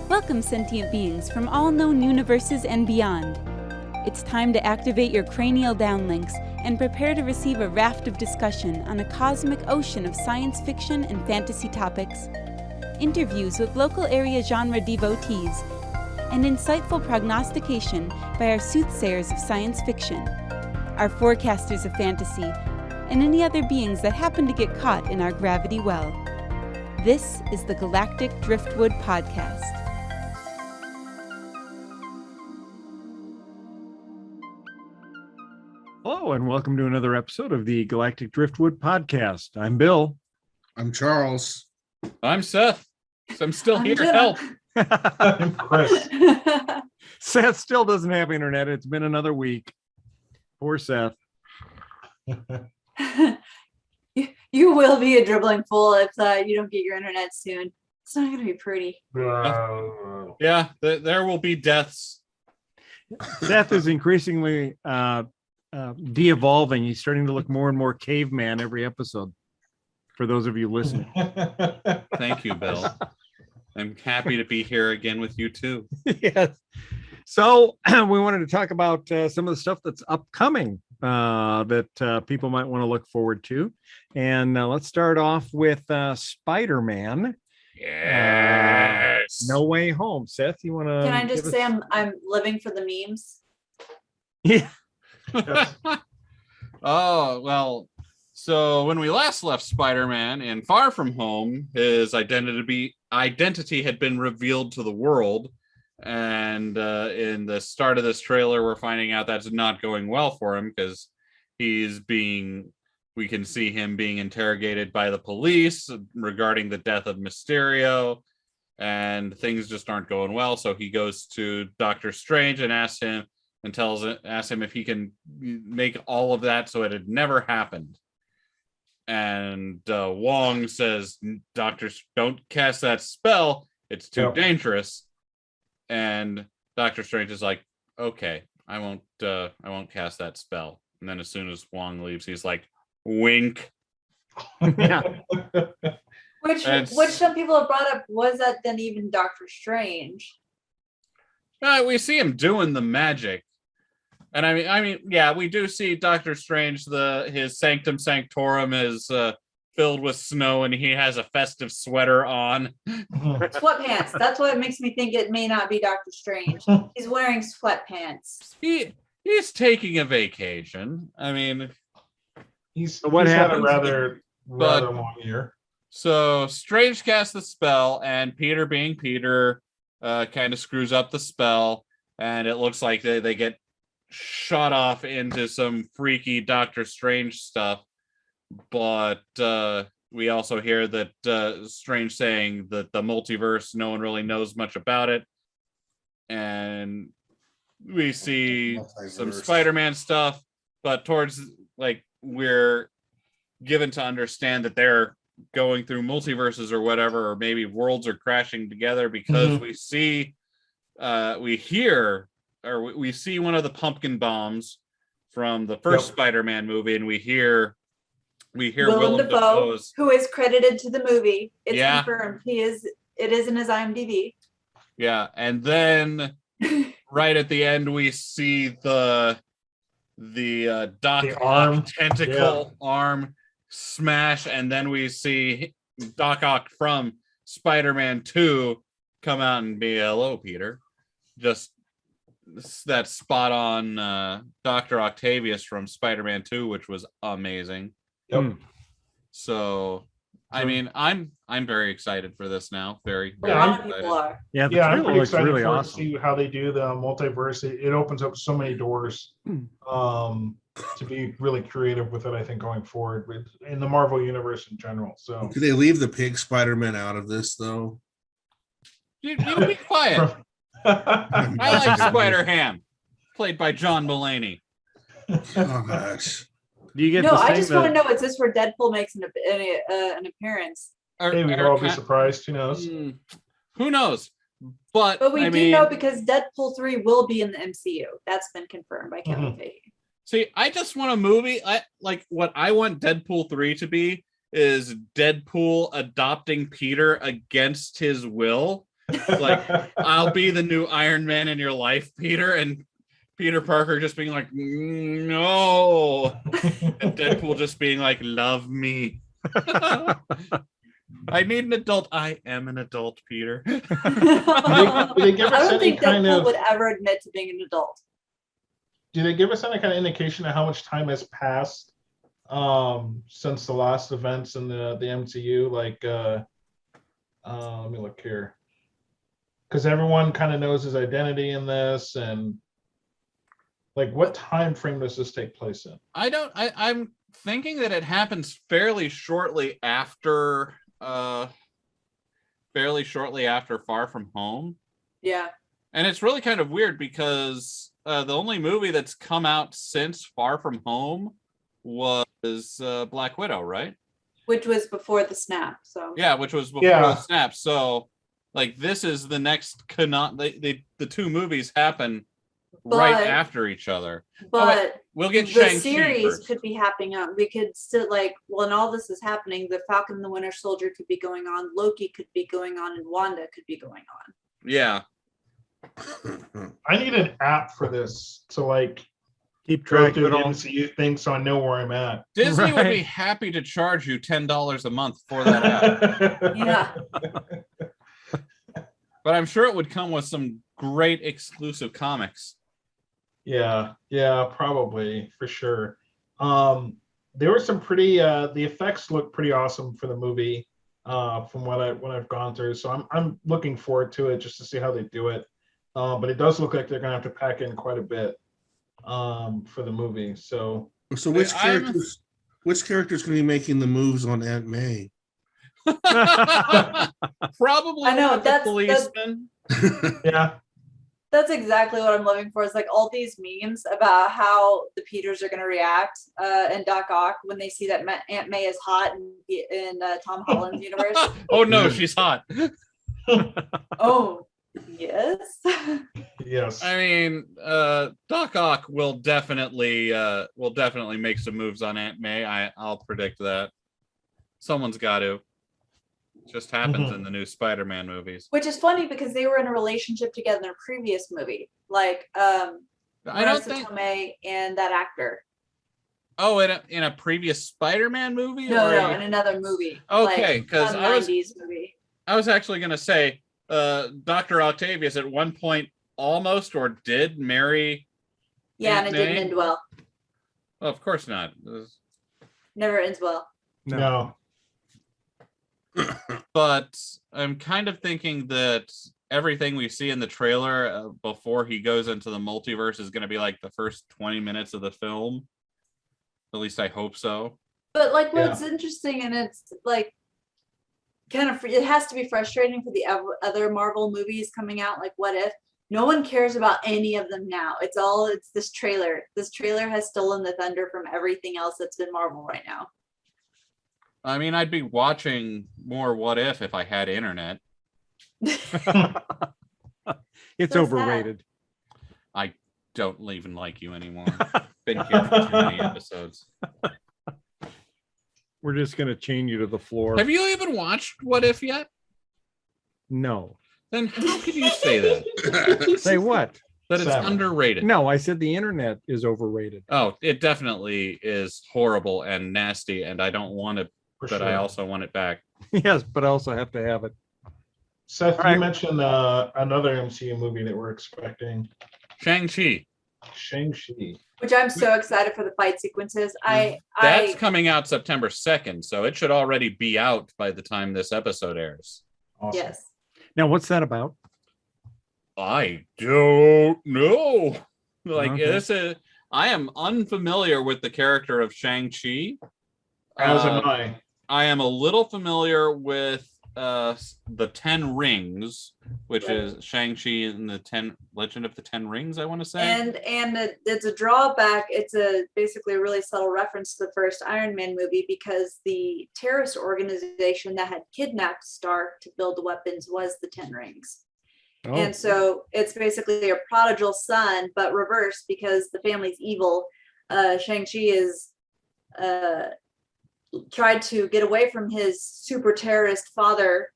Welcome, sentient beings from all known universes and beyond. It's time to activate your cranial downlinks and prepare to receive a raft of discussion on a cosmic ocean of science fiction and fantasy topics, interviews with local area genre devotees, and insightful prognostication by our soothsayers of science fiction, our forecasters of fantasy, and any other beings that happen to get caught in our gravity well. This is the Galactic Driftwood Podcast. Hello, and welcome to another episode of the Galactic Driftwood Podcast. I'm Bill. I'm Charles. I'm Seth. I'm still here. Help. I'm Chris. Seth still doesn't have internet. It's been another week. Poor Seth. You will be a dribbling fool if you don't get your internet soon. It's not going to be pretty. Yeah, there will be deaths. Seth is increasingly de-evolving. He's starting to look more and more caveman every episode. For those of you listening. Thank you, Bill. I'm happy to be here again with you too. Yes. So we wanted to talk about some of the stuff that's upcoming that people might want to look forward to. And let's start off with Spider-Man. Yes. No Way Home. Seth, you want to? Can I just say I'm living for the memes? Yeah. Oh, well, so when we last left Spider-Man in Far From Home, his identity had been revealed to the world. And in the start of this trailer, we're finding out that's not going well for him because we can see him being interrogated by the police regarding the death of Mysterio, and things just aren't going well. So he goes to Doctor Strange and asks him if he can make all of that so it had never happened. And Wong says, "Doctor, don't cast that spell. It's too dangerous." And Doctor Strange is like, "Okay, I won't cast that spell." And then as soon as Wong leaves, he's like, "Wink." Yeah. Which some people have brought up, was that then even Doctor Strange? We see him doing the magic. And I mean, yeah, we do see Doctor Strange. His Sanctum Sanctorum is filled with snow, and he has a festive sweater on. Sweatpants. That's what makes me think it may not be Doctor Strange. He's wearing sweatpants. He's taking a vacation. I mean, He's what happened? Had a rather long year. So Strange casts the spell, and Peter, being Peter, kind of screws up the spell, and it looks like they get shot off into some freaky Doctor Strange stuff. But we also hear that Strange saying that the multiverse, no one really knows much about it. And we see some Spider-Man stuff, but we're given to understand that they're going through multiverses or whatever, or maybe worlds are crashing together because we see one of the pumpkin bombs from the first Spider-Man movie, and we hear Willem Dafoe, who is credited to the movie. It's confirmed. It is in his IMDb. Yeah, and then right at the end we see the Doc Ock tentacle arm smash, and then we see Doc Ock from Spider-Man 2 come out and be, "Hello, Peter." Just that spot on Dr. Octavius from Spider-Man 2, which was amazing. Yep. So I mean, I'm very excited for this now. Very a lot of people are. Yeah, I'm pretty excited really to awesome. see how they do the multiverse. It opens up so many doors to be really creative with it, I think, going forward in the Marvel universe in general. So Could they leave the pig Spider-Man out of this, though? You be quiet. I like Spider-Ham, played by John Mulaney. Oh, gosh. Do you get No, I just want to know, is this where Deadpool makes an appearance? Hey, we can all be surprised. Who knows? Who knows? But we I do know mean, because Deadpool 3 will be in the MCU. That's been confirmed by Kevin Feige. see, I just want a movie. What I want Deadpool 3 to be is Deadpool adopting Peter against his will. Like, I'll be the new Iron Man in your life, Peter, and Peter Parker just being like, no, and Deadpool just being like, love me. I need an adult. I am an adult, Peter. Do they give I us don't any think kind Deadpool of? would ever admit to being an adult. Do they give us any kind of indication of how much time has passed since the last events in the MCU? Like, let me look here, because everyone kind of knows his identity in this, and like, what time frame does this take place in? I'm thinking that it happens fairly shortly after Far From Home. Yeah. And it's really kind of weird because the only movie that's come out since Far From Home was Black Widow, right? Which was before the snap. So Yeah, which was before the snap. So, like, this is the next the two movies happen right after each other. But we'll get the Shang-Chi series first. could be happening on. We could still when all this is happening, the Falcon and the Winter Soldier could be going on, Loki could be going on, and Wanda could be going on. Yeah. I need an app for this to like Keep go track through of the it all. MCU thing, so I know where I'm at. Disney would be Right. happy to charge you $10 a month for that app. Yeah. But I'm sure it would come with some great exclusive comics. Yeah, probably for sure. There were some pretty the effects look pretty awesome for the movie from what I've gone through. So I'm looking forward to it just to see how they do it. But it does look like they're gonna have to pack in quite a bit for the movie. So which character's going to be making the moves on Aunt May? Probably I know, one of the that's- policemen. yeah, That's exactly what I'm living for. Is like all these memes about how the Peters are going to react and Doc Ock when they see that Aunt May is hot in Tom Holland's universe. Oh no, she's hot. Oh, yes. yes. I mean, Doc Ock will definitely make some moves on Aunt May. I'll predict that. Someone's got to. It just happens in the new Spider-Man movies. Which is funny because they were in a relationship together in a previous movie, like I don't Marissa think. Tomei and that actor. Oh, in a previous Spider-Man movie? No, in another movie. Okay, like, because some I was 90s movie. I was actually going to say, Dr. Octavius at one point almost or did marry. Yeah, Aunt and it didn't May? end well. Well, of course not. Never ends well. No. But I'm kind of thinking that everything we see in the trailer before he goes into the multiverse is going to be like the first 20 minutes of the film. At least I hope so. But like what's interesting, and it's like kind of it has to be frustrating for the other Marvel movies coming out, like What If. No one cares about any of them now. It's this trailer. This trailer has stolen the thunder from everything else that's been Marvel right now. I mean, I'd be watching more What If I had internet. It's So overrated. I don't even like you anymore. Been here for too many episodes. We're just gonna chain you to the floor. Have you even watched What If yet? No. Then how could you say that? Say what? That it's Seven. underrated. No, I said the internet is overrated. Oh, it definitely is horrible and nasty, and I don't want it, For but sure. I also want it back. Yes, but I also have to have it. Seth, All right. you mentioned another MCU movie that we're expecting, Shang-Chi. Shang-Chi. Which I'm so excited for the fight sequences. That's coming out September 2nd, so it should already be out by the time this episode airs. Awesome. Yes. Now, what's that about? I don't know. Like Okay. I am unfamiliar with the character of Shang-Chi. As am I. I am a little familiar with the 10 Rings, which is Shang-Chi and the Legend of the 10 Rings, I want to say. And it's a drawback. It's basically a really subtle reference to the first Iron Man movie because the terrorist organization that had kidnapped Stark to build the weapons was the Ten Rings. Oh. And so it's basically a prodigal son, but reversed because the family's evil. Shang-Chi is tried to get away from his super terrorist father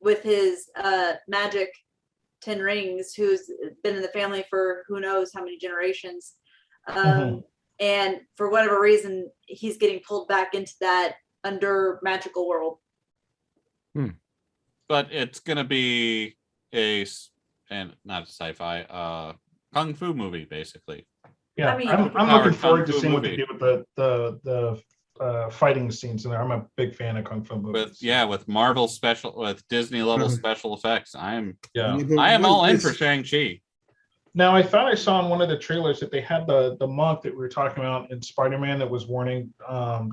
with his magic 10 rings, who's been in the family for who knows how many generations. And for whatever reason, he's getting pulled back into that under magical world. But it's gonna be not a sci-fi, kung fu movie, basically. Yeah, I mean- I'm looking forward to Kung Fu seeing what they movie. do with the fighting scenes in there. I'm a big fan of kung fu movies. With Marvel with Disney level special effects. I am all in for Shang-Chi. Now, I thought I saw in one of the trailers that they had the monk that we were talking about in Spider-Man that was warning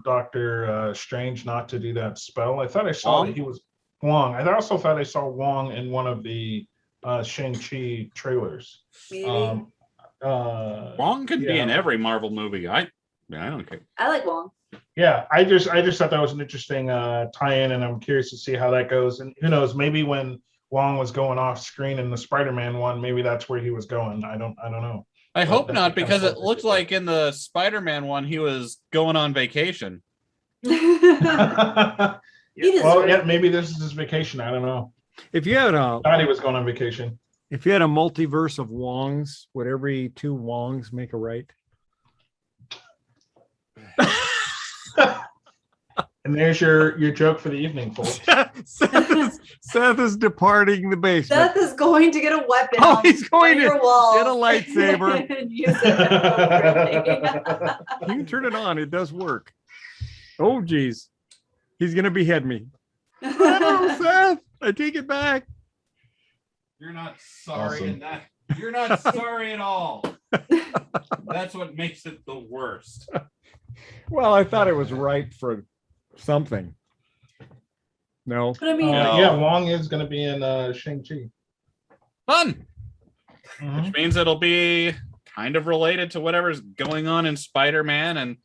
Doctor Strange not to do that spell. I thought I saw that he was Wong. I also thought I saw Wong in one of the Shang-Chi trailers. Maybe. Wong can be in every Marvel movie. I don't care. I like Wong. Yeah, I just thought that was an interesting tie-in, and I'm curious to see how that goes. And who knows, maybe when Wong was going off screen in the Spider-Man one, maybe that's where he was going. I don't know. I hope not, because it looked like in the Spider-Man one he was going on vacation. Well, yeah, maybe this is his vacation. I don't know. If you had Thought he was going on vacation. If you had a multiverse of Wongs, would every two Wongs make a right? And there's your joke for the evening, folks. Seth is departing the basement. Seth is going to get a weapon. Oh, he's going to your wall get a lightsaber. and use it. You can turn it on. It does work. Oh, geez. He's going to behead me. Oh, Seth, I take it back. You're not sorry Awesome. in that. You're not sorry at all. That's what makes it the worst. Well, I thought it was right for something. No. But I mean, Yeah, Wong is going to be in Shang-Chi. Fun. Mhm. Which means it'll be kind of related to whatever's going on in Spider-Man, and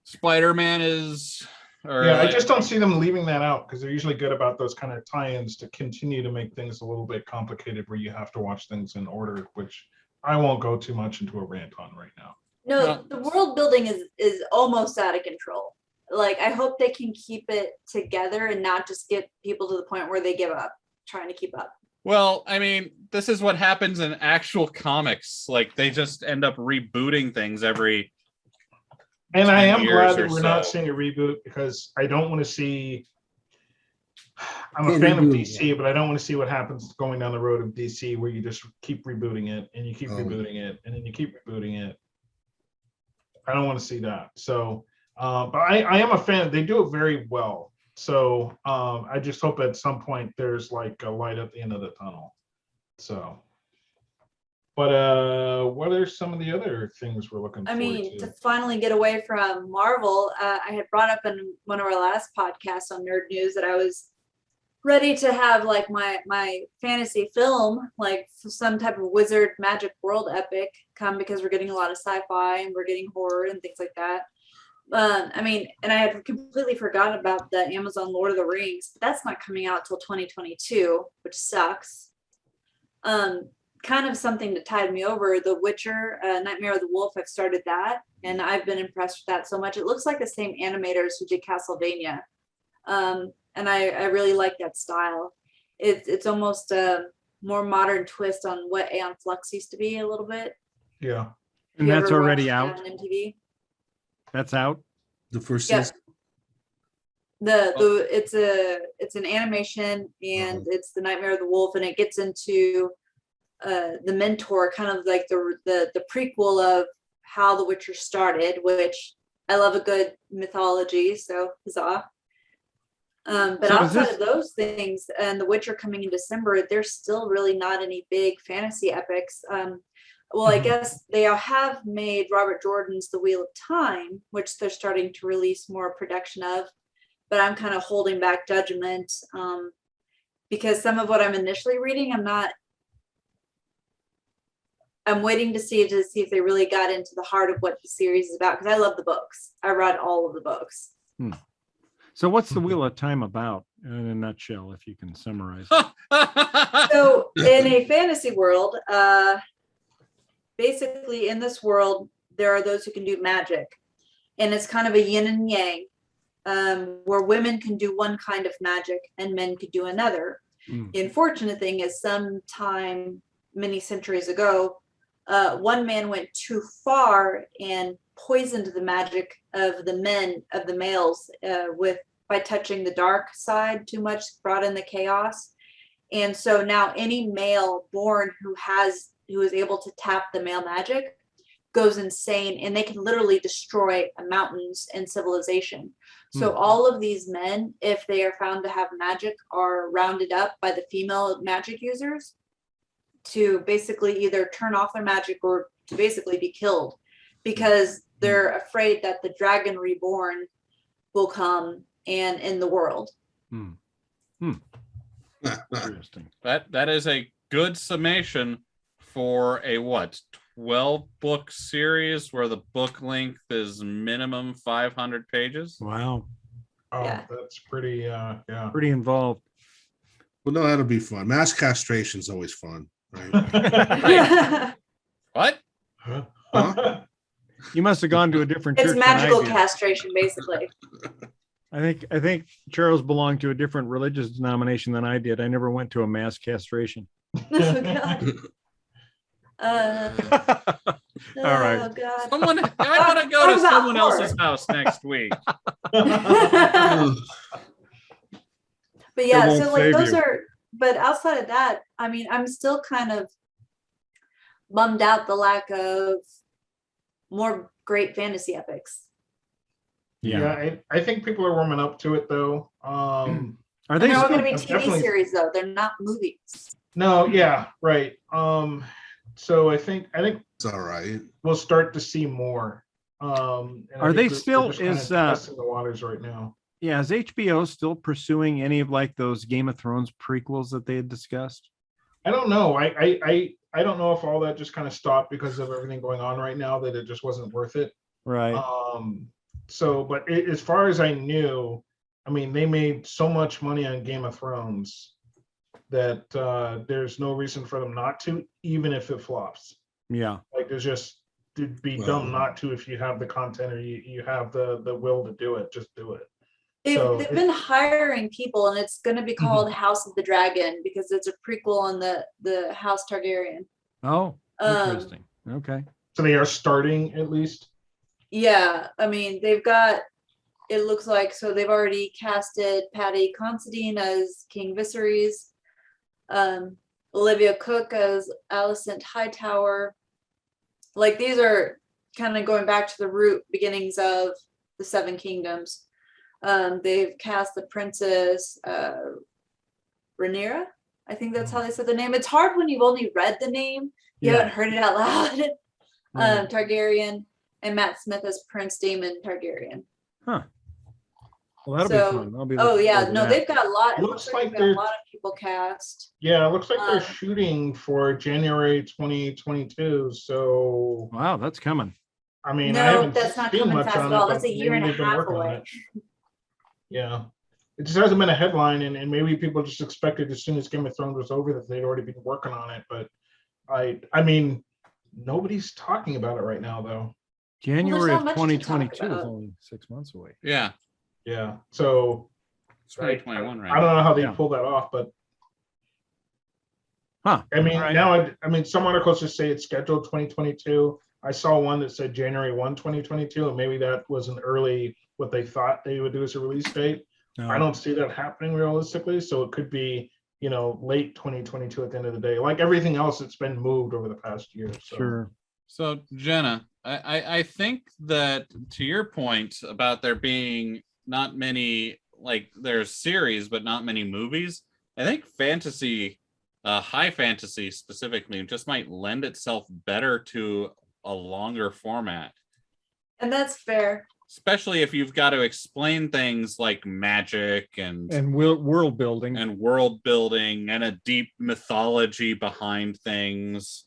Spider-Man is. Yeah, I just don't see them leaving that out because they're usually good about those kind of tie-ins to continue to make things a little bit complicated where you have to watch things in order, which I won't go too much into a rant on right now. no, the world building is almost out of control. Like, I hope they can keep it together and not just get people to the point where they give up trying to keep up. Well, I mean, this is what happens in actual comics. Like, they just end up rebooting things every. And I am 10 glad years that or we're not so. seeing a reboot because I don't want to see. I'm a Can't fan of reboot it DC, but I don't want to see what happens going down the road of DC where you just keep rebooting it and you keep Oh. rebooting it and then you keep rebooting it. I don't want to see that. So, but I am a fan. They do it very well. So I just hope at some point there's like a light at the end of the tunnel. So, but what are some of the other things we're looking I forward mean, to? to finally get away from Marvel, I had brought up in one of our last podcasts on Nerd News that I was ready to have like my fantasy film, like some type of wizard magic world epic come, because we're getting a lot of sci-fi and we're getting horror and things like that. I mean, and I had completely forgotten about the Amazon Lord of the Rings, but that's not coming out till 2022, which sucks. Kind of something that tied me over, The Witcher, Nightmare of the Wolf. I've started that, and I've been impressed with that so much. It looks like the same animators who did Castlevania, and I really like that style. It's almost a more modern twist on what Aeon Flux used to be a little bit. Yeah. And You that's ever already watched out. that on MTV? That's out. The first Yeah. season. It's an animation, and it's the Nightmare of the Wolf, and it gets into the mentor, kind of like the prequel of how The Witcher started, which I love a good mythology, so huzzah. But So is outside this- of those things and The Witcher coming in December, there's still really not any big fantasy epics. Well, I Mhm. guess they have made Robert Jordan's The Wheel of Time, which they're starting to release more production of, but I'm kind of holding back judgment because some of what I'm initially reading, I'm waiting to see if they really got into the heart of what the series is about, because I love the books. I read all of the books. So what's the Wheel of Time about in a nutshell, if you can summarize it? So in a fantasy world, basically in this world, there are those who can do magic. And it's kind of a yin and yang, where women can do one kind of magic and men could do another. The unfortunate thing is sometime many centuries ago, one man went too far and poisoned the magic of the males by touching the dark side too much, brought in the chaos. And so now any male born who is able to tap the male magic goes insane, and they can literally destroy mountains and civilization. So all of these men, if they are found to have magic, are rounded up by the female magic users to basically either turn off their magic or to basically be killed, because they're afraid that the dragon reborn will come and end the world. Interesting. That is a good summation for a 12-book series where the book length is minimum 500 pages. Wow. Oh, Yeah. that's pretty. Yeah. Pretty involved. Well, no, that'll be fun. Mass castration is always fun, right? What? Huh? You must have gone to a different church It's than I magical did. castration, basically. I think Charles belonged to a different religious denomination than I did. I never went to a mass castration. Oh, God. All right. Oh, God. I want to go What to about someone horror? else's house next week. But yeah, won't so like save those you. are, but outside of that, I mean, I'm still kind of bummed out the lack of more great fantasy epics. Yeah. I think people are warming up to it though. Are And they they're all still, going to be TV definitely- series though. They're not movies. No, yeah, right. So I think It's all right. we'll start to see more. And I Are think they we're still- just kinda is, testing the waters right now? yeah, is HBO still pursuing any of like those Game of Thrones prequels that they had discussed? I don't know. I don't know if all that just kind of stopped because of everything going on right now, that it just wasn't worth it. Right. So, but as far as I knew, I mean, they made so much money on Game of Thrones that there's no reason for them not to, even if it flops. Yeah. Like it'd be dumb not to if you have the content or you have the will to do it. Just do it. So They've been hiring people, and it's going to be called House of the Dragon because it's a prequel on the House Targaryen. Oh, Um, interesting. Okay. So they are starting at least. Yeah, I mean, they've got, it looks like, so they've already casted Patty Considine as King Viserys, Olivia Cook as Alicent Hightower. Like, these are kind of going back to the root beginnings of the Seven Kingdoms. They've cast the Princess Rhaenyra. I think that's how they said the name. It's hard when you've only read the name. You haven't heard it out loud. Right. Targaryen, and Matt Smith as Prince Daemon Targaryen. Huh. Well, that'll So- be fun. I'll be Oh looking yeah, forward to no, that. they've got a lot. It Looks looks like like they've got a they're- lot of people cast. Yeah, it looks like they're Um, shooting for January 2022. So Wow, that's coming. I mean, No, I haven't that's not seen coming much fast on at all. it, That's but a year maybe and a they've been half working on away. it. Yeah, it just hasn't been a headline, and maybe people just expected as soon as Game of Thrones was over that they'd already been working on it. But I mean, nobody's talking about it right now, though. January not of much to talk 2022 is about. only 6 months away. Yeah, Yeah, so it's 2021 right I don't know how they Yeah. pulled that off, but Huh. I mean, All right. now I mean, some articles just say it's scheduled 2022. I saw one that said January 1, 2022, and maybe that was an early what they thought they would do as a release date. No. I don't see that happening realistically, so it could be, late 2022 at the end of the day. Like everything else, it's been moved over the past year. So. Sure. So Jenna, I think that to your point about there being not many, like there's series but not many movies, I think fantasy, high fantasy specifically, just might lend itself better to a longer format, And that's fair. especially if you've got to explain things like magic and World building. world building and a deep mythology behind things.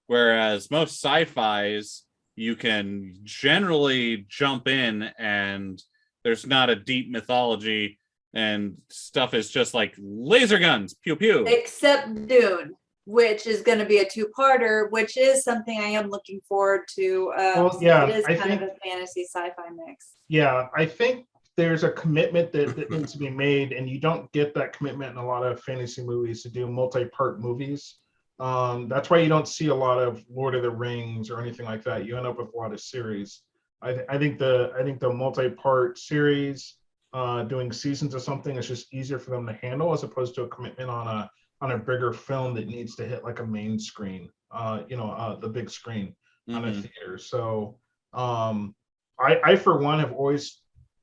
Whereas most sci-fis, you can generally jump in and there's not a deep mythology and stuff is just like laser guns, pew pew. Except Dune. which is going to be a two-parter, which is something I am looking forward to. Well, yeah, it is I kind think- of a fantasy sci-fi mix. Yeah, I think there's a commitment that needs to be made, and you don't get that commitment in a lot of fantasy movies to do multi-part movies. That's why you don't see a lot of Lord of the Rings or anything like that. You end up with a lot of series. I think the multi-part series, doing seasons of something is just easier for them to handle, as opposed to a commitment on a bigger film that needs to hit like a main screen, the big screen on a theater. So I for one have always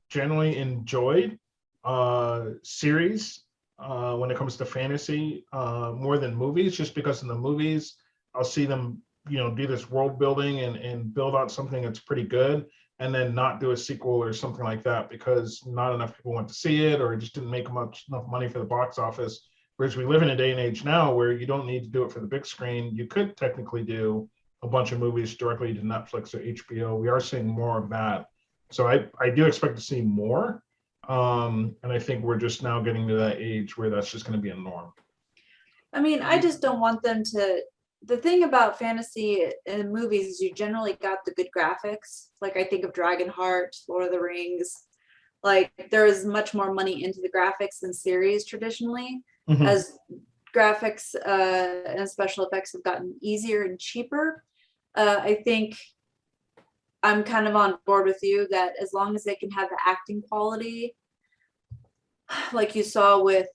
generally enjoyed series when it comes to fantasy more than movies, just because in the movies I'll see them do this world building and build out something that's pretty good, and then not do a sequel or something like that because not enough people went to see it, or it just didn't make enough money for the box office. Whereas we live in a day and age now where you don't need to do it for the big screen. You could technically do a bunch of movies directly to Netflix or HBO. We are seeing more of that. So I do expect to see more. And I think we're just now getting to that age where that's just going to be a norm. I mean, I just don't want them to. The thing about fantasy in movies is you generally got the good graphics. Like I think of Dragonheart, Lord of the Rings. Like there is much more money into the graphics than series traditionally, as graphics and special effects have gotten easier and cheaper. I think I'm kind of on board with you that as long as they can have the acting quality, like you saw with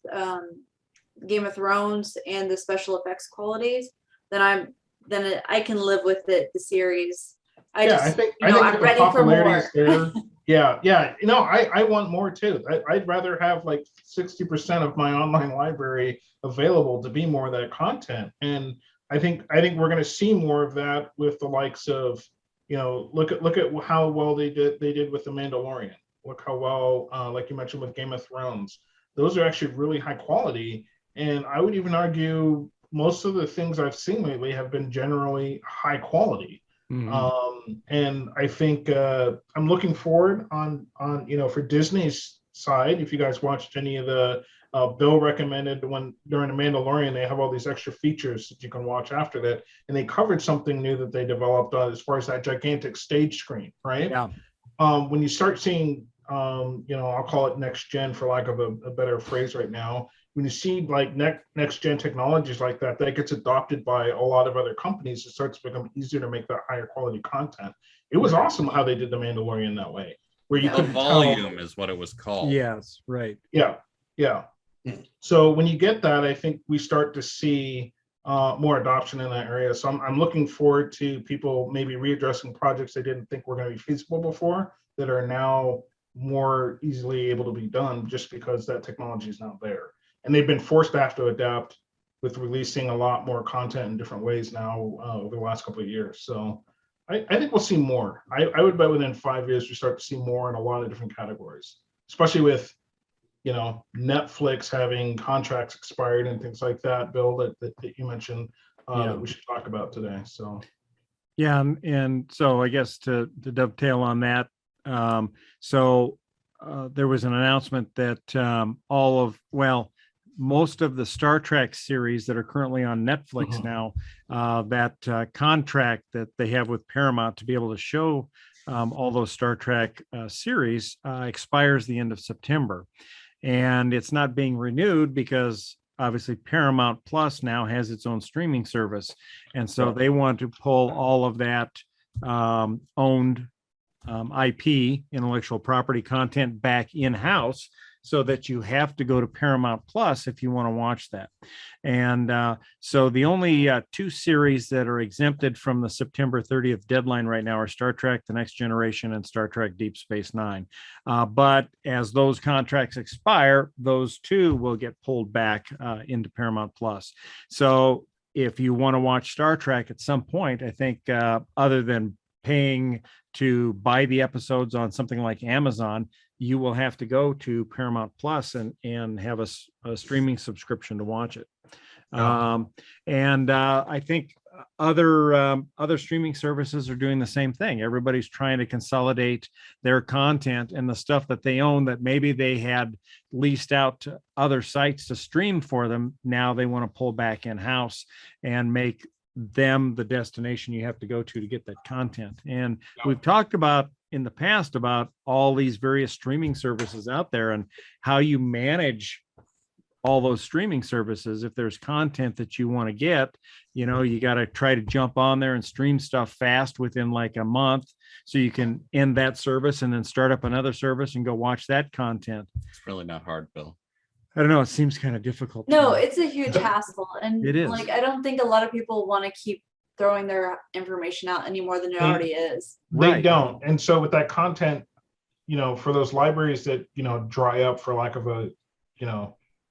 Game of Thrones, and the special effects qualities, then I can live with it. The series, I think I'm ready for more. There. Yeah. I want more too. I'd rather have like 60% of my online library available to be more of that content, and I think we're going to see more of that with the likes of, look at how well they did with The Mandalorian. Look how well, like you mentioned with Game of Thrones, those are actually really high quality. And I would even argue most of the things I've seen lately have been generally high quality. And I think I'm looking forward on for Disney's side. If you guys watched any of the Bill recommended during The Mandalorian, they have all these extra features that you can watch after that, and they covered something new that they developed as far as that gigantic stage screen, right? Yeah. When you start seeing, I'll call it next gen for lack of a better phrase right now. When you see like next gen technologies like that gets adopted by a lot of other companies, it starts to become easier to make that higher quality content. It was awesome how they did The Mandalorian that way, where you The could volume is what it was called. Yes, right. Yeah. So when you get that, I think we start to see more adoption in that area. So I'm looking forward to people maybe readdressing projects they didn't think were going to be feasible before that are now more easily able to be done just because that technology is now there. And they've been forced to have to adapt with releasing a lot more content in different ways now over the last couple of years. So I think we'll see more. I would bet within 5 years, we start to see more in a lot of different categories, especially with, Netflix having contracts expired and things like that, Bill, that you mentioned that we should talk about today. So. Yeah. And so I guess to dovetail on that, there was an announcement that most of the Star Trek series that are currently on Netflix now, that contract that they have with Paramount to be able to show all those Star Trek series expires the end of September. And it's not being renewed because obviously Paramount Plus now has its own streaming service. And so they want to pull all of that owned IP, intellectual property content, back in-house, so that you have to go to Paramount Plus if you want to watch that. And so the only two series that are exempted from the September 30th deadline right now are Star Trek: The Next Generation and Star Trek: Deep Space Nine. But as those contracts expire, those two will get pulled back into Paramount Plus. So if you want to watch Star Trek at some point, I think other than paying to buy the episodes on something like Amazon, you will have to go to Paramount Plus and have a streaming subscription to watch it. I think other streaming services are doing the same thing. Everybody's trying to consolidate their content and the stuff that they own that maybe they had leased out to other sites to stream for them. Now they want to pull back in house and make them the destination you have to go to get that content. And we've talked about in the past about all these various streaming services out there and how you manage all those streaming services. If there's content that you want to get, you got to try to jump on there and stream stuff fast within like a month so you can end that service and then start up another service and go watch that content. It's really not hard, Bill. I don't know. It seems kind of difficult. No, it's a huge hassle. And It is. like, I don't think a lot of people want to keep throwing their information out any more than it already is. They Right. don't. And so with that content, for those libraries that, dry up, for lack of a,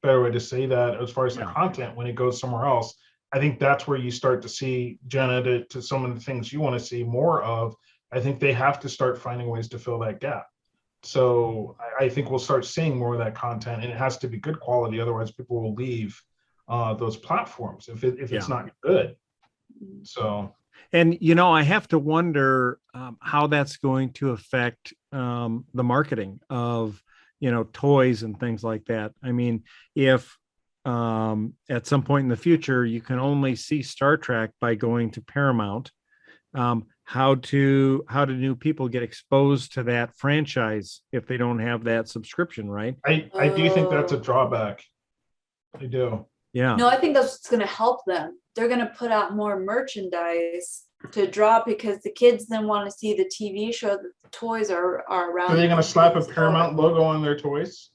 better way to say that, as far as the Yeah. content, when it goes somewhere else, I think that's where you start to see, Jenna, to some of the things you want to see more of. I think they have to start finding ways to fill that gap. So I think we'll start seeing more of that content, and it has to be good quality. Otherwise, people will leave those platforms if it's not good. So, And, I have to wonder how that's going to affect the marketing of, toys and things like that. I mean, if at some point in the future, you can only see Star Trek by going to Paramount, how do new people get exposed to that franchise if they don't have that subscription, right? I do think that's a drawback. I do. Yeah. No, I think that's what's going to help them. They're going to put out more merchandise to draw, because the kids then want to see the TV show that the toys are around. Are they going to slap a Paramount logo on their toys?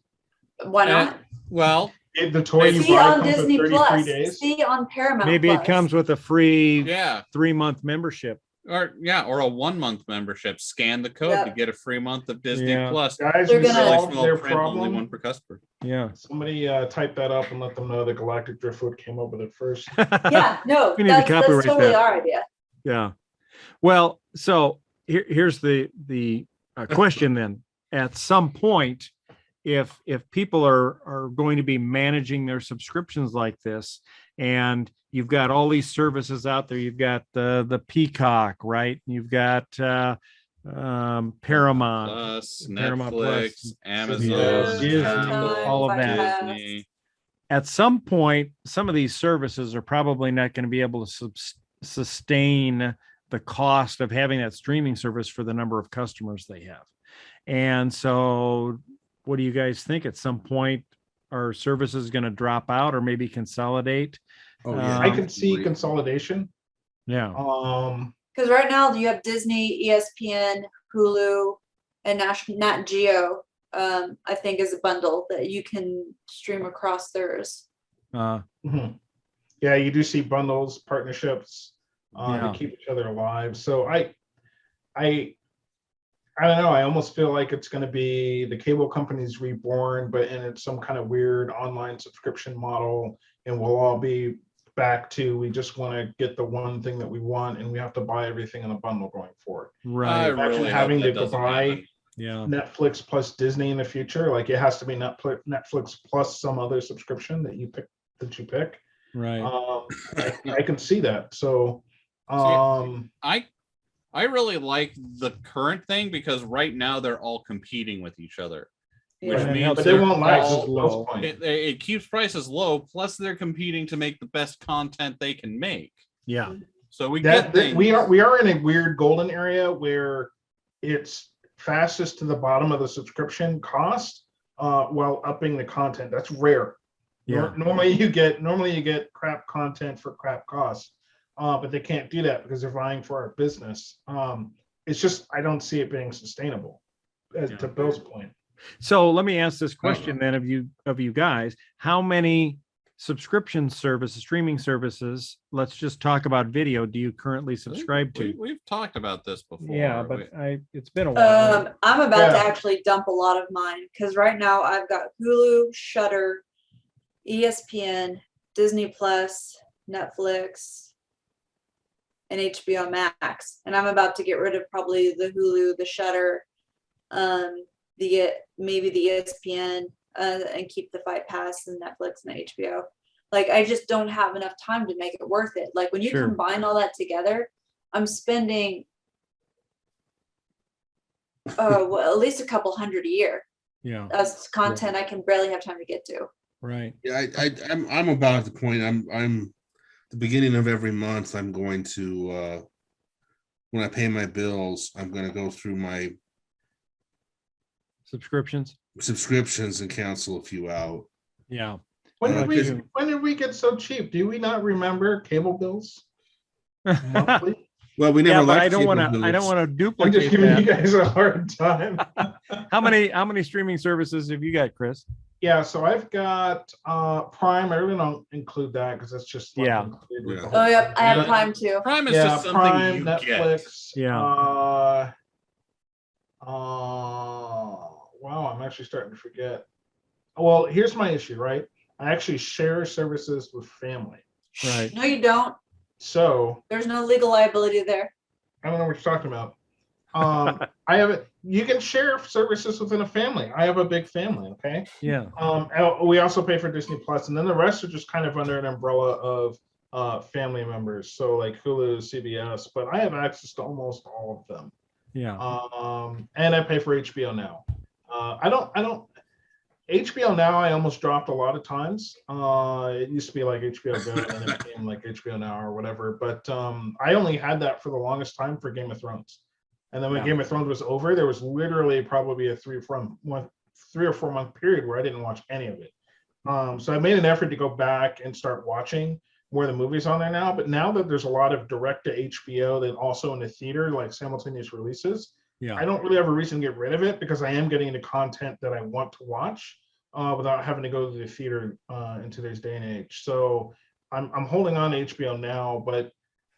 Why not? Well, If the toy you See buy on comes with Disney 33 Plus. days. See on Paramount. Maybe Plus. it comes with a free yeah. 3-month membership. Or a 1-month membership. Scan the code to get a free month of Disney Yeah. Plus. Guys, They're we gonna- Really solved small their print, only problem. one per customer. Yeah. Somebody type that up and let them know that Galactic Driftwood came up with it first. Yeah, no, We need to that's copyright totally that. our idea. Yeah. Well, so here's the question then. At some point, if people are going to be managing their subscriptions like this, and you've got all these services out there, you've got the Peacock, right? You've got Paramount, Paramount Netflix, Plus, Amazon, Disney, Apple, all of that. Disney. At some point, some of these services are probably not going to be able to sustain the cost of having that streaming service for the number of customers they have. And so what do you guys think? At some point, are services going to drop out or maybe consolidate? Oh yeah, I can see consolidation. Yeah. Because right now you have Disney, ESPN, Hulu, and Nat Geo. I think is a bundle that you can stream across theirs. Mhm. Yeah, you do see bundles, partnerships Yeah. to keep each other alive. So I don't know. I almost feel like it's going to be the cable companies reborn, but in some kind of weird online subscription model, and we'll all be back to, we just want to get the one thing that we want, and we have to buy everything in a bundle going forward. Right. Imagine hope having that to doesn't buy happen. Yeah. Netflix plus Disney in the future. Like, it has to be Netflix plus some other subscription that you pick. Right. I can see that. So I really like the current thing because right now they're all competing with each other. Which Yeah. means but they they're won't last. all- Is Bill's point. it keeps prices low, plus they're competing to make the best content they can make. Yeah. So we That get things. we are in a weird golden area where it's fastest to the bottom of the subscription cost while upping the content. That's rare. Yeah. Normally you get crap content for crap costs, but they can't do that because they're vying for our business. It's just, I don't see it being sustainable. To Bill's point. So let me ask this question then of you guys: how many subscription services, streaming services, let's just talk about video, do you currently subscribe to? We've talked about this before. Yeah, but it's been a while. I'm about to Yeah. actually dump a lot of mine, because right now I've got Hulu, Shudder, ESPN, Disney Plus, Netflix, and HBO Max, and I'm about to get rid of probably the Hulu, the Shudder, maybe the ESPN, and keep the Fight Pass and Netflix and HBO. Like, I just don't have enough time to make it worth it. Like, when you Sure. combine all that together, I'm spending well, at least a couple hundred a year. Yeah. That's content I can barely have time to get to. Right. Yeah, I'm about at the point. I'm the beginning of every month. I'm going to when I pay my bills, I'm going to go through my Subscriptions. subscriptions and cancel a few out. Yeah. When Uh, did we get so cheap? Do we not remember cable bills monthly? Well, we never. Yeah, but liked I don't cable want to. I don't bills. want to I'm duplicate just giving that. you guys a hard time. How many streaming services have you got, Chris? Yeah, so I've got Prime. I really don't include that because that's just like Yeah. included with the Yeah. whole Oh, yep. thing. I have But- Prime too. Prime is Yeah, just something Prime, you Netflix. get. Yeah. Wow, I'm actually starting to forget. Well, here's my issue, right? I actually share services with family. Right. No, you don't. So There's no legal liability there. I don't know what you're talking about. I have it. You can share services within a family. I have a big family. Okay. Yeah. We also pay for Disney Plus, and then the rest are just kind of under an umbrella of family members. So like Hulu, CBS, but I have access to almost all of them. Yeah. And I pay for HBO Now. I don't. HBO Now, I almost dropped a lot of times. It used to be like HBO Go, and then it became like HBO Now or whatever. But I only had that for the longest time for Game of Thrones. And then when Yeah. Game of Thrones was over, there was literally probably a 3 or 4 month period where I didn't watch any of it. So I made an effort to go back and start watching more of the movies on there now. But now that there's a lot of direct to HBO, then also in the theater, like simultaneous releases, Yeah. I don't really have a reason to get rid of it because I am getting the content that I want to watch without having to go to the theater in today's day and age. So I'm holding on to HBO Now, but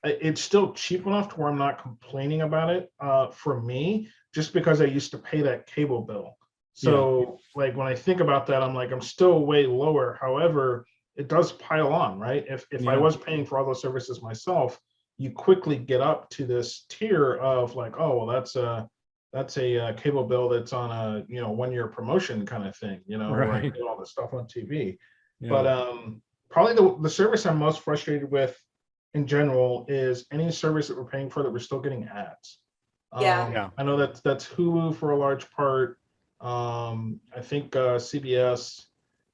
it's still cheap enough to where I'm not complaining about it for me, just because I used to pay that cable bill. So like when I think about that, I'm like, I'm still way lower. However, it does pile on, right? If I Yeah. was paying for all those services myself, you quickly get up to this tier of like, oh, well, that's a cable bill that's on a 1-year promotion kind of thing, where I Right. get all this stuff on TV. Yeah. But probably the service I'm most frustrated with in general is any service that we're paying for that we're still getting ads. Yeah. Yeah. I know that's Hulu for a large part. I think CBS,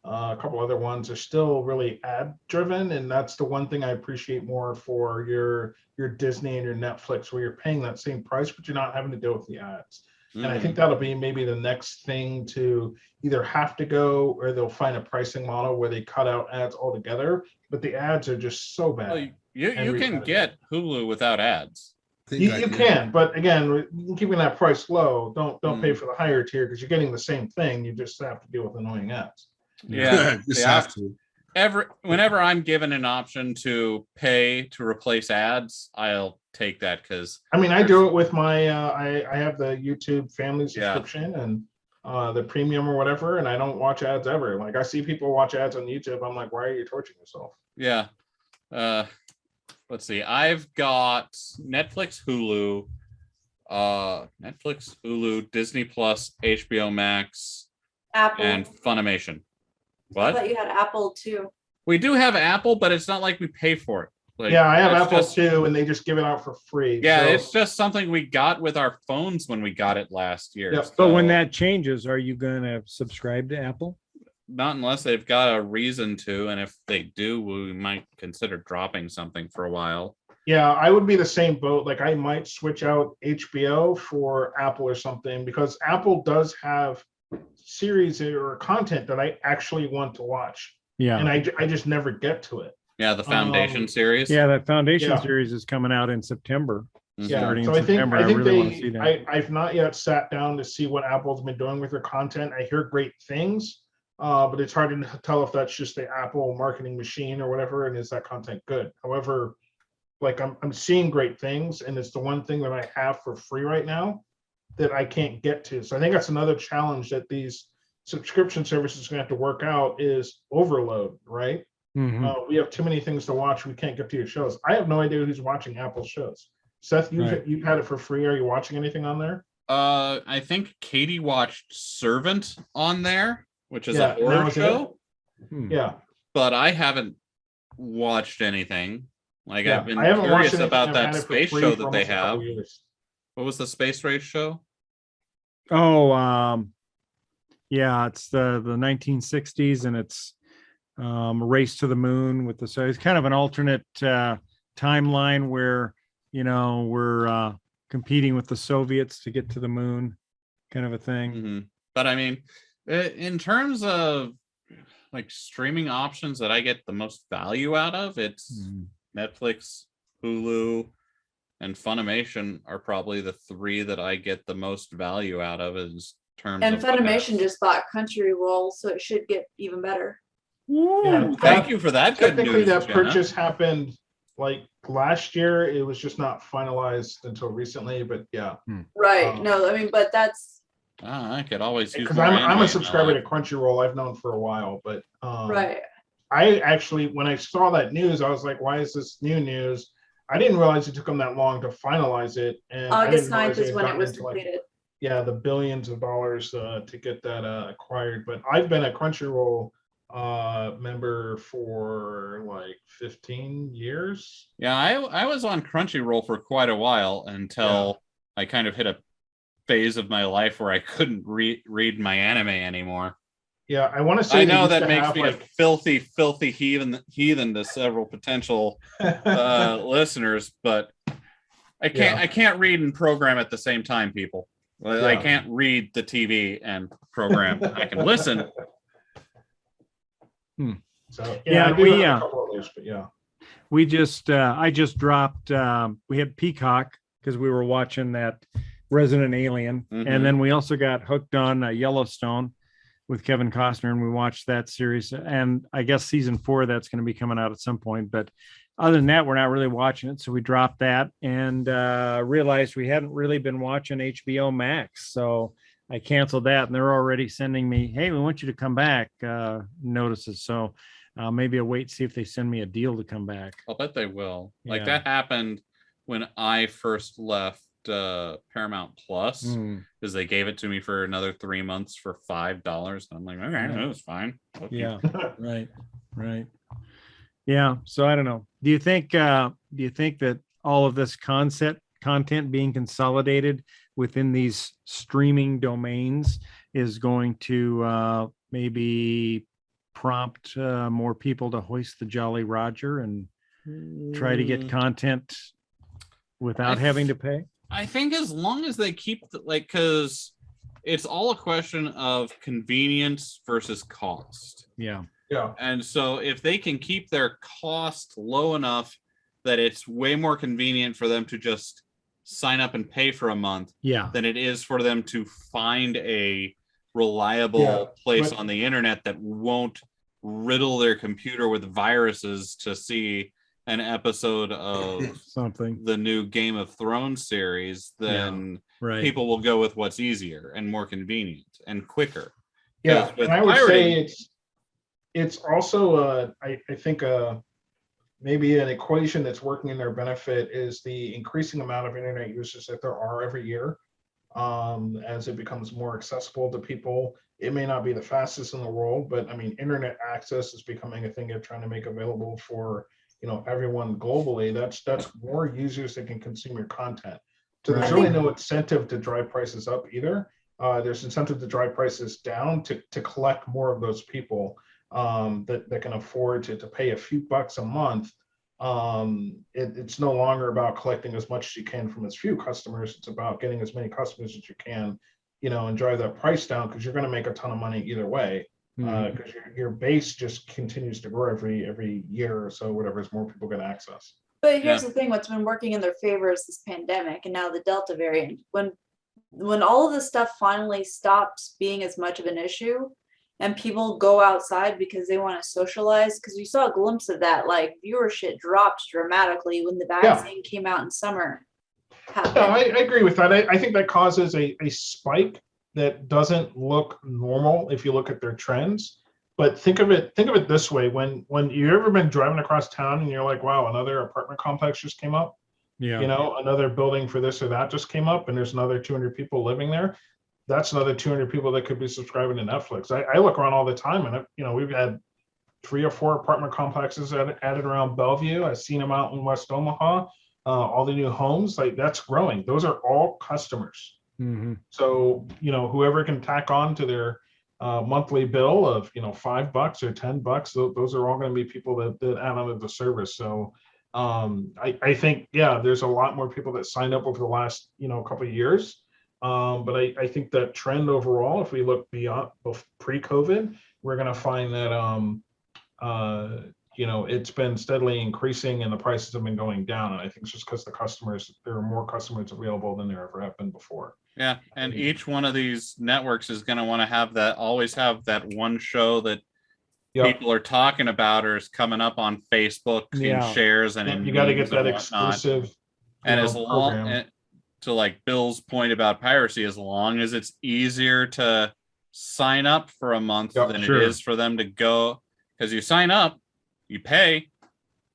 a couple other ones are still really ad driven, and that's the one thing I appreciate more for your Disney and your Netflix, where you're paying that same price, but you're not having to deal with the ads. And I think that'll be maybe the next thing to either have to go, or they'll find a pricing model where they cut out ads altogether. But the ads are just so bad. Well, you And can repetitive. get Hulu without ads. I think You, I you did. can, but again, keeping that price low. Don't pay Mm. for the higher tier because you're getting the same thing. You just have to deal with annoying ads. Yeah. Just Yeah. have to. Whenever I'm given an option to pay to replace ads, I'll take that because I mean, I do it with my. I have the YouTube family Yeah. subscription and the premium or whatever, and I don't watch ads ever. Like I see people watch ads on YouTube. I'm like, why are you torturing yourself? yeah. Let's see. I've got Netflix, Hulu, Disney Plus, HBO Max, Apple. and Funimation. I What? thought you had Apple too. We do have Apple, but it's not like we pay for it. Like, Yeah, I have it's Apple just- too, and they just give it out for free. Yeah, So- it's just something we got with our phones when we got it last year. Yep. But when So, that changes, are you going to subscribe to Apple? not unless they've got a reason to, and if they do, we might consider dropping something for a while. Yeah, I would be the same boat. Like I might switch out HBO for Apple or something because Apple does have series or content that I actually want to watch, Yeah. and I just never get to it. Yeah, the Foundation series. Yeah, that Foundation Yeah. series is coming out in September. Mhm. Yeah, Starting so in I think September, I I think really want to see they that. I've not yet sat down to see what Apple's been doing with their content. I hear great things, but it's hard to tell if that's just the Apple marketing machine or whatever, and is that content good? However, like I'm seeing great things, and it's the one thing that I have for free right now that I can't get to. So I think that's another challenge that these subscription services are going to have to work out is overload, right? Mhm. We have too many things to watch. We can't get to your shows. I have no idea who's watching Apple shows. Seth, Right. you've had it for free. Are you watching anything on there? I think Katie watched Servant on there, which is Yeah, a and that horror was it? show, Hmm. Yeah. but I haven't watched anything. Like Yeah, I've been I haven't watched curious anything. about I've that had it for space free show for that they almost a couple have. years. What was the space race show? Oh, yeah, it's the 1960s, and it's a race to the moon with the. So it's kind of an alternate timeline where we're competing with the Soviets to get to the moon, kind of a thing. Mm-hmm. But I mean, in terms of like streaming options that I get the most value out of, it's Netflix, Hulu, and Funimation are probably the three that I get the most value out of is terms And of Funimation just bought Crunchyroll, so it should get even better. Yeah, Thank you for that good technically, news, that Jenna. purchase happened like last year. It was just not finalized until recently. But yeah, Right. No, I mean, but that's I could always use because more I'm anime a in my subscriber to life. Crunchyroll. I've known for a while, but right. I actually, when I saw that news, I was like, why is this new news? I didn't realize it took them that long to finalize it. And I August didn't realize 9th they is had when it gotten was into, completed. the billions of dollars to get that acquired. But I've been a Crunchyroll member for like 15 years. Yeah, I was on Crunchyroll for quite a while until I kind of hit a phase of my life where I couldn't read my anime anymore. Yeah, I want to say I they know used that to makes have, me a filthy heathen to several potential listeners, but I can't read and program at the same time, people. I can't read the TV and program. I can listen. So Yeah, I do we have a couple of those, but we just I just dropped we had Peacock because we were watching that Resident Alien, and then we also got hooked on Yellowstone with Kevin Costner, and we watched that series, and I guess season 4 that's going to be coming out at some point. But other than that, we're not really watching it, so we dropped that and realized we hadn't really been watching HBO Max, so I canceled that, and they're already sending me, hey, we want you to come back notices. So maybe I'll wait, see if they send me a deal to come back. I'll bet they will. Like Yeah. that happened when I first left Paramount Plus, because they gave it to me for another 3 months for $5. I'm like, okay, that's fine. Okay. Yeah, right. Yeah. So I don't know. Do you think that all of this content being consolidated within these streaming domains is going to maybe prompt more people to hoist the Jolly Roger and try to get content without having to pay? I think as long as they keep because it's all a question of convenience versus cost. Yeah. And so if they can keep their cost low enough that it's way more convenient for them to just sign up and pay for a month than it is for them to find a reliable place on the internet that won't riddle their computer with viruses to see an episode of something, the new Game of Thrones series, then people will go with what's easier and more convenient and quicker. Yeah, and I would say it's also I think maybe an equation that's working in their benefit is the increasing amount of internet users that there are every year. As it becomes more accessible to people, it may not be the fastest in the world, but I mean, internet access is becoming a thing they're trying to make available for everyone globally. That's more users that can consume your content. So there's really no incentive to drive prices up either. There's incentive to drive prices down to collect more of those people that can afford to pay a few bucks a month. It's no longer about collecting as much as you can from as few customers. It's about getting as many customers as you can, and drive that price down, because you're going to make a ton of money either way. Because your base just continues to grow every year or so, whatever, as more people get access. But here's the thing: what's been working in their favor is this pandemic, and now the Delta variant. When all of this stuff finally stops being as much of an issue, and people go outside because they want to socialize, because we saw a glimpse of that, like viewership dropped dramatically when the vaccine came out in summer. No, I agree with that. I think that causes a spike that doesn't look normal if you look at their trends. But think of it this way: when you've ever been driving across town and you're like, wow, another apartment complex just came up. Yeah. Another building for this or that just came up, and there's another 200 people living there. That's another 200 people that could be subscribing to Netflix. I look around all the time, and we've had 3 or 4 apartment complexes added around Bellevue. I've seen them out in West Omaha. All the new homes, like that's growing. Those are all customers. Mm-hmm. So, whoever can tack on to their monthly bill of, $5 or $10, those are all going to be people that add on to the service. So I think, there's a lot more people that signed up over the last, couple of years. But I think that trend overall, if we look beyond pre-COVID, we're going to find that, it's been steadily increasing and the prices have been going down. And I think it's just because there are more customers available than there ever have been before. Yeah. And each one of these networks is going to want to always have that one show that people are talking about or is coming up on Facebook in shares and you got to get that exclusive. And as long to like Bill's point about piracy, as long as it's easier to sign up for a month than it is for them to go, because you sign up, you pay,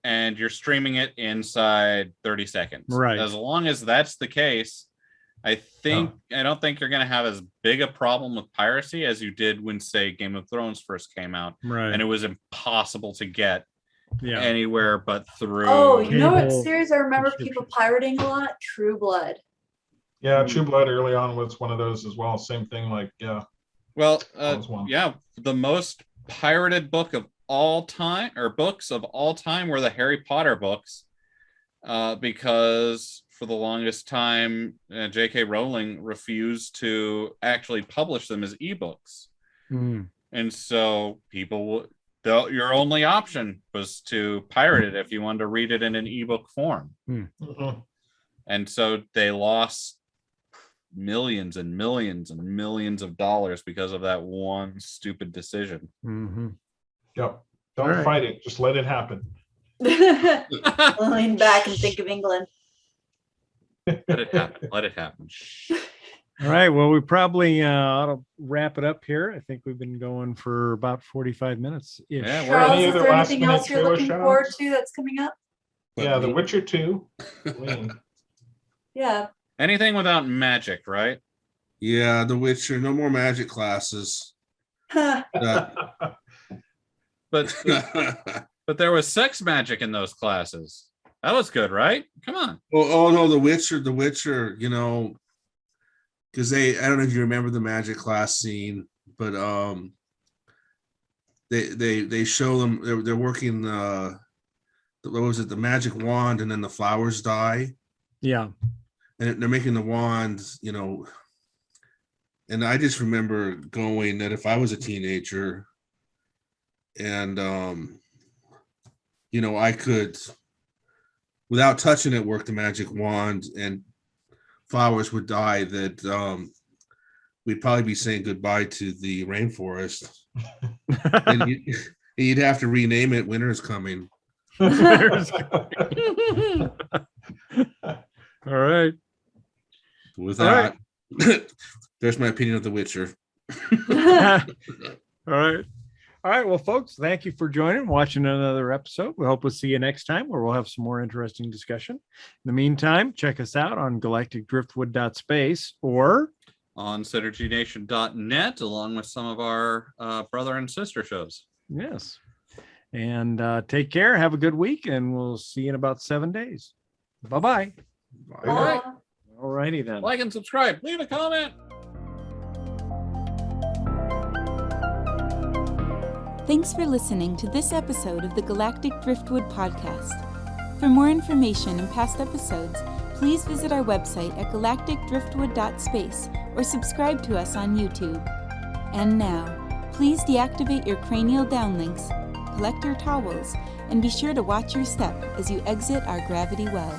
and you're streaming it inside 30 seconds. Right. As long as that's the case, I don't think you're going to have as big a problem with piracy as you did when, say, Game of Thrones first came out, and it was impossible to get anywhere but through. Oh, you know what series I remember people pirating a lot? True Blood. Yeah, True Blood early on was one of those as well. Same thing, Well, the most pirated book of all time, or books of all time, were the Harry Potter books, because for the longest time, J.K. Rowling refused to actually publish them as ebooks. And so your only option was to pirate it if you wanted to read it in an ebook form. And so they lost millions and millions and millions of dollars because of that one stupid decision. Don't fight it, just let it happen. Lean back and think of England. Let it happen. All right, well, we probably ought to wrap it up here. I think we've been going for about 45 minutes. Charles, is there anything else you're looking forward to that's coming up? The Witcher 2. Yeah. Anything without magic, right? Yeah, The Witcher. No more magic classes. But there was sex magic in those classes. That was good, right? Come on. Oh no, The Witcher, because I don't know if you remember the magic class scene, but they show them they're working what was it, the magic wand, and then the flowers die. Yeah. And they're making the wand, and I just remember going that if I was a teenager and I could, without touching it, work the magic wand and flowers would die, that we'd probably be saying goodbye to the rainforest. And you'd have to rename it Winter's Coming. Winter's coming. All right. With that, there's my opinion of The Witcher. All right. Well, folks, thank you for joining, watching another episode. We hope we'll see you next time, where we'll have some more interesting discussion. In the meantime, check us out on galacticdriftwood.space or on synergynation.net, along with some of our brother and sister shows. Yes. And take care. Have a good week, and we'll see you in about 7 days. Bye-bye. Bye. All righty then. Like and subscribe. Leave a comment. Thanks for listening to this episode of the Galactic Driftwood podcast. For more information and past episodes, please visit our website at galacticdriftwood.space or subscribe to us on YouTube. And now, please deactivate your cranial downlinks, collect your towels, and be sure to watch your step as you exit our gravity well.